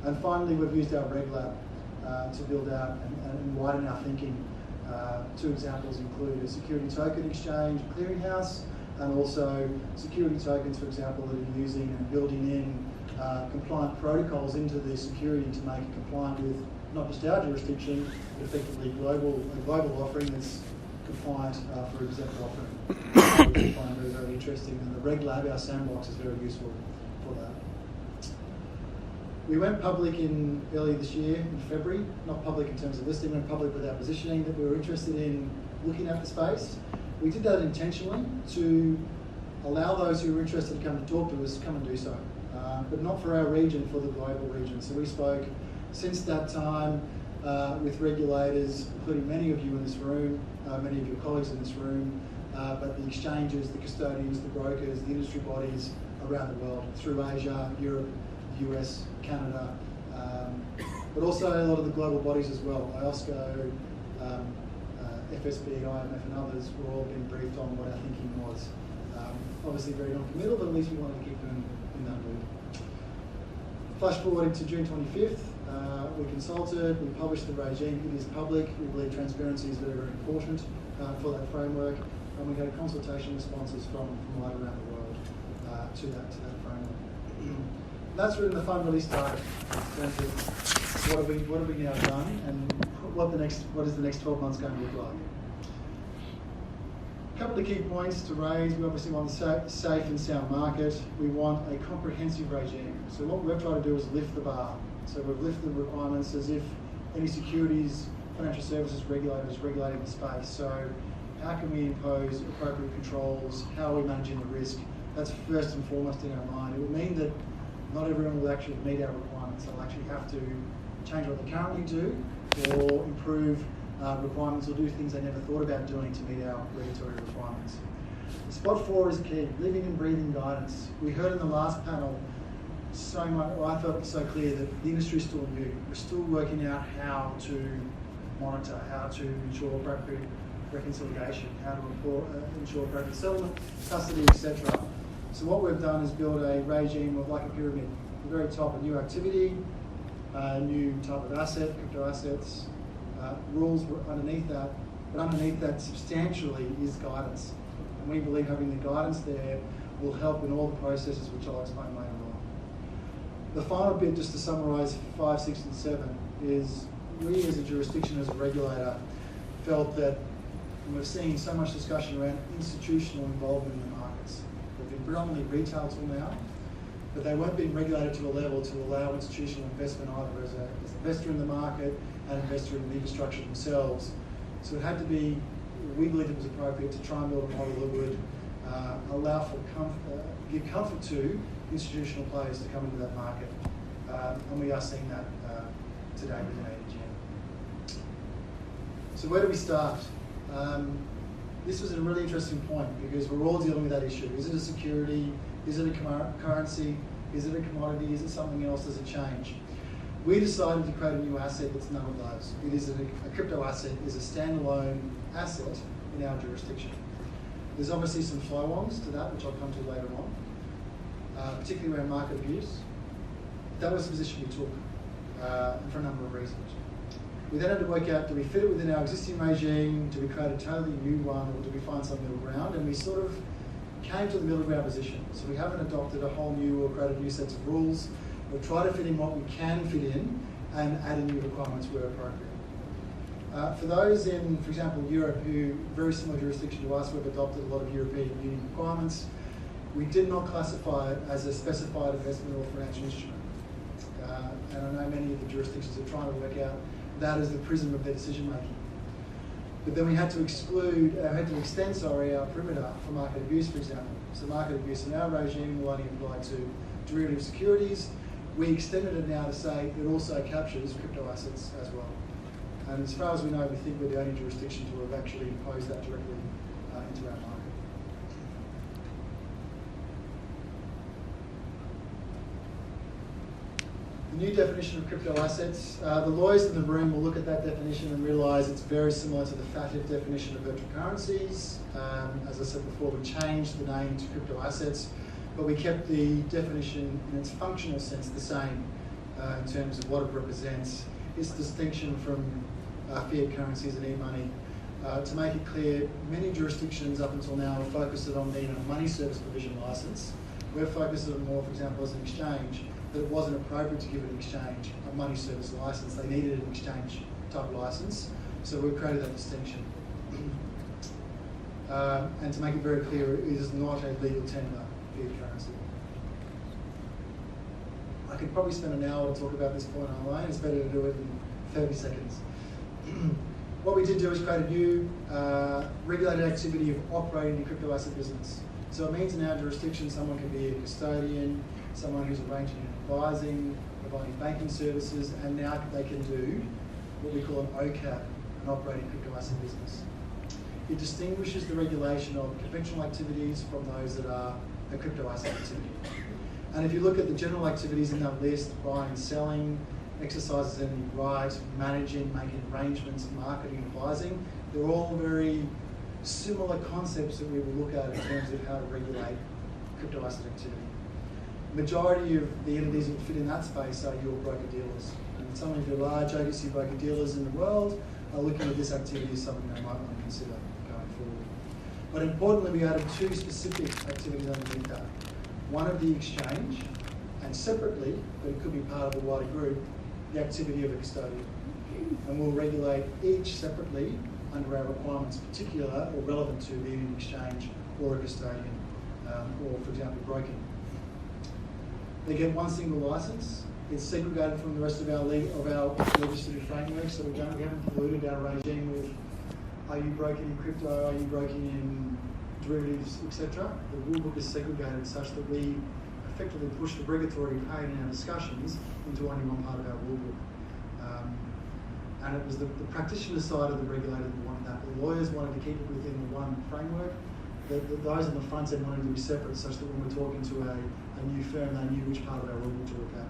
And finally, we've used our Reg Lab to build out and widen our thinking. Two examples include a security token exchange clearinghouse, and also security tokens, for example, that are using and building in compliant protocols into the security to make it compliant with not just our jurisdiction, but effectively a global offering that's compliant for exempt offering. Which we find very, very interesting, and the Reg Lab, our sandbox, is very useful for that. We went public early this year, in February, not public in terms of listing, we went public with our positioning that we were interested in looking at the space. We did that intentionally to allow those who were interested to come to talk to us, come and do so, but not for our region, for the global region. So we spoke since that time with regulators, including many of you in this room, many of your colleagues in this room, but the exchanges, the custodians, the brokers, the industry bodies around the world, through Asia, Europe, the US, Canada, but also a lot of the global bodies as well. IOSCO, FSB, IMF and others were all being briefed on what our thinking was. Obviously very non-committal, but at least we wanted to keep them in that mood. Flash forward to June 25th, we consulted, we published the regime, it is public, we believe transparency is very, very important for that framework, and we had consultation responses from right around the world to that framework. That's written the fund release target in terms of what have we now done and what is the next 12 months going to look like. A couple of key points to raise. We obviously want a safe and sound market. We want a comprehensive regime. So what we've tried to do is lift the bar. So we've lifted the requirements as if any securities, financial services regulator is regulating the space. So how can we impose appropriate controls? How are we managing the risk? That's first and foremost in our mind. It would mean that not everyone will actually meet our requirements. They'll actually have to change what they currently do or improve requirements or do things they never thought about doing to meet our regulatory requirements. Spot 4 is key, living and breathing guidance. We heard in the last panel so much, I thought it was so clear that the industry is still new. We're still working out how to monitor, how to ensure appropriate reconciliation, how to ensure appropriate settlement, custody, etc. So what we've done is build a regime of like a pyramid. At the very top, a new activity, a new type of asset, crypto assets, rules underneath that, but underneath that substantially is guidance. And we believe having the guidance there will help in all the processes which I'll explain later on. The final bit, just to summarise 5, 6 and 7, is we as a jurisdiction, as a regulator, felt that, and we've seen so much discussion around institutional involvement in the markets. They've been predominantly retail till now, but they weren't being regulated to a level to allow institutional investment either as an investor in the market and investor in the infrastructure themselves. So it had to be, we believe it was appropriate to try and build a model that would allow for give comfort to institutional players to come into that market. And we are seeing that today within ADGM. So where do we start? This was a really interesting point because we're all dealing with that issue. Is it a security? Is it a currency? Is it a commodity? Is it something else? Does it change? We decided to create a new asset that's none of those. It is a crypto asset, is a standalone asset in our jurisdiction. There's obviously some flow-ons to that, which I'll come to later on, particularly around market abuse. That was the position we took for a number of reasons. We then had to work out, do we fit it within our existing regime? Do we create a totally new one, or do we find some middle ground? And we sort of came to the middle ground position. So we haven't adopted a whole new or created new sets of rules. We've tried to fit in what we can fit in and add in new requirements where appropriate. For those in, for example, Europe, who very similar jurisdiction to us, we've adopted a lot of European Union requirements. We did not classify it as a specified investment or financial instrument. And I know many of the jurisdictions are trying to work out that as the prism of their decision making. But then we had to extend our perimeter for market abuse, for example. So market abuse in our regime will only apply to derivative securities. We extended it now to say it also captures crypto assets as well. And as far as we know, we think we're the only jurisdiction to have actually imposed that directly into our market. The new definition of crypto assets, the lawyers in the room will look at that definition and realise it's very similar to the FATF definition of virtual currencies. As I said before, we changed the name to crypto assets, but we kept the definition in its functional sense the same. in terms of what it represents, its distinction from fiat currencies and e-money. To make it clear, many jurisdictions up until now have focused it on being a money service provision licence. We've focused it more, for example, as an exchange, that it wasn't appropriate to give an exchange a money service licence. They needed an exchange type licence, so we've created that distinction. And to make it very clear, it is not a legal tender fiat currency. I could probably spend an hour to talk about this point online. It's better to do it in 30 seconds. What we did do is create a new regulated activity of operating a crypto asset business. So it means in our jurisdiction, someone can be a custodian, someone who's arranging and advising, providing banking services, and now they can do what we call an OCAP, an operating crypto asset business. It distinguishes the regulation of conventional activities from those that are a crypto asset activity. And if you look at the general activities in that list, buying and selling, exercises any right, managing, making arrangements, marketing, advising, they're all very similar concepts that we will look at in terms of how to regulate crypto asset activity. The majority of the entities that fit in that space are your broker-dealers. And some of your large OTC broker-dealers in the world are looking at this activity as something they might want to consider going forward. But importantly, we added two specific activities underneath that. One of the exchange, and separately, but it could be part of the wider group, the activity of a custodian. And we'll regulate each separately under our requirements, particular or relevant to being an exchange or a custodian, or for example, broking. They get one single license. It's segregated from the rest of our legislative framework, so we haven't polluted our regime with are you broking in crypto, are you broking in derivatives, etc. The rule book is segregated such that we effectively push the regulatory pain in our discussions into only one part of our rule book. And it was the practitioner side of the regulator that wanted that. The lawyers wanted to keep it within the one framework. Those on the front end wanted to be separate such that when we're talking to a new firm, they knew which part of our rule book to look at.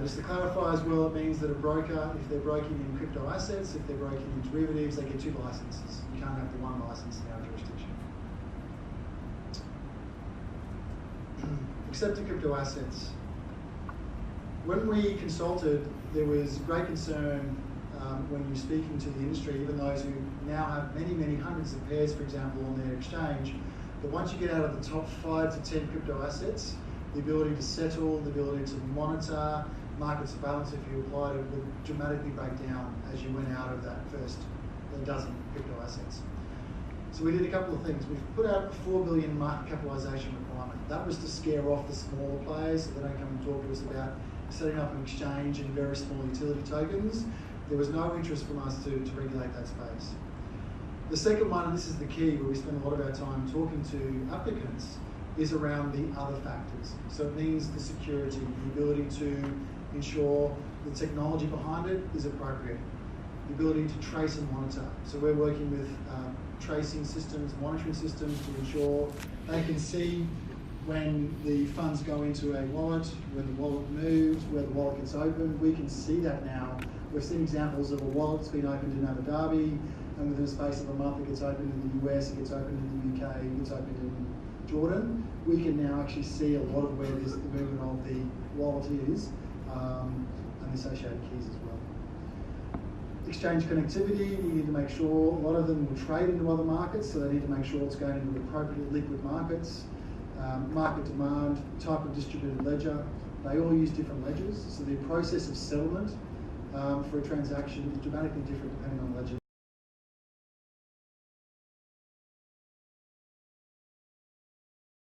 Just to clarify as well, it means that a broker, if they're broking in crypto assets, if they're broking in derivatives, they get two licenses. You can't have the one license in our jurisdiction. Except in crypto assets. When we consulted, there was great concern when you're speaking to the industry, even those who now have many, many hundreds of pairs, for example, on their exchange, that once you get out of the top 5 to 10 crypto assets, the ability to settle, the ability to monitor, market surveillance, if you applied it, would dramatically break down as you went out of that first dozen crypto assets. So we did a couple of things. We've put out a 4 billion market capitalisation requirement. That was to scare off the smaller players so they don't come and talk to us about setting up an exchange in very small utility tokens. There was no interest from us to regulate that space. The second one, and this is the key, where we spend a lot of our time talking to applicants, is around the other factors. So it means the security, the ability to ensure the technology behind it is appropriate, the ability to trace and monitor. So we're working with tracing systems, monitoring systems to ensure they can see when the funds go into a wallet, when the wallet moves, where the wallet gets opened. We can see that now. We've seen examples of a wallet that's been opened in Abu Dhabi, and within the space of a month it gets opened in the US, it gets opened in the UK, it gets opened in Jordan. We can now actually see a lot of where the movement of the wallet is, and the associated keys as well. Exchange connectivity, we need to make sure a lot of them will trade into other markets, so they need to make sure it's going into appropriate liquid markets. Market demand, type of distributed ledger, they all use different ledgers, so the process of settlement for a transaction is dramatically different depending on ledger.